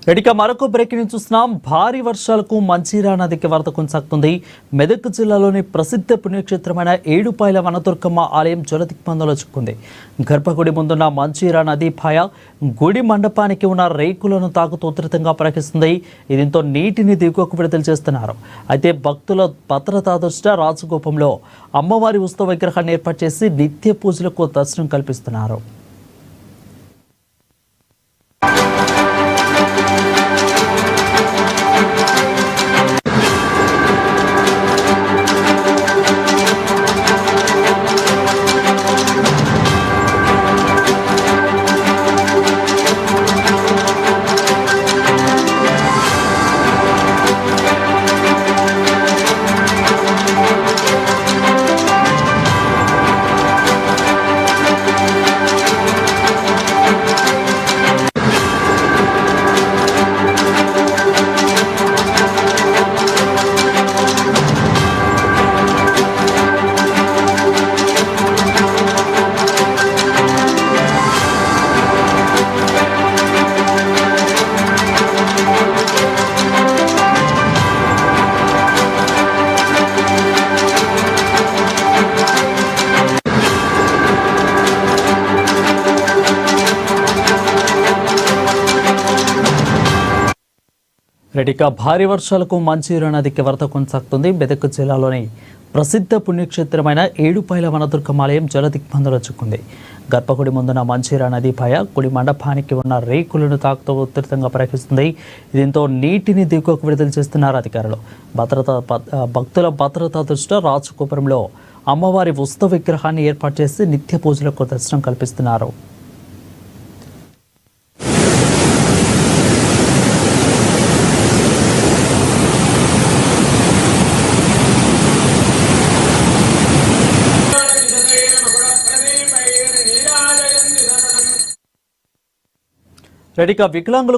రెడిక మరొక బ్రేకింగ్ చూస్తున్నాం. భారీ వర్షాలకు మంచిర్యాల నదికి వరద కొనసాగుతుంది. మెదక్ జిల్లాలోని ప్రసిద్ధ పుణ్యక్షేత్రమైన ఏడుపాయల వనదుర్గమ్మ ఆలయం జలదిగ్బంధంలో చిక్కుంది. గర్భగుడి ముందున్న మంచిర్యాల నది పాయ గుడి మండపానికి ఉన్న రేకులను తాకుతూ ఉధృతంగా ప్రవహిస్తుంది. దీంతో నీటిని దిగువకు విడుదల చేస్తున్నారు. అయితే భక్తుల భద్రతా దృష్ట్యా రాజగోపంలో అమ్మవారి ఉత్సవ విగ్రహాన్ని ఏర్పాటు చేసి నిత్య పూజలకు దర్శనం కల్పిస్తున్నారు. రెడిక భారీ వర్షాలకు మంచిర్యాల నదికి వరద కొనసాగుతుంది. మెదక్ జిల్లాలోని ప్రసిద్ధ పుణ్యక్షేత్రమైన ఏడుపాయల వనదుర్గమ్మ ఆలయం జలదిగ్బంధంలో చిక్కుంది. గర్భగుడి ముందున్న మంచిర్యాల నదిపై గుడి మండపానికి ఉన్న రేకులను తాకుతూ ఉధృతంగా ప్రవహిస్తుంది. దీంతో నీటిని దిగువకు విడుదల చేస్తున్నారు అధికారులు. భక్తుల భద్రతా దృష్ట్యా రాజగోపురంలో అమ్మవారి ఉత్సవ విగ్రహాన్ని ఏర్పాటు చేసి నిత్య పూజలకు దర్శనం కల్పిస్తున్నారు. రెడిక వికలాంగులు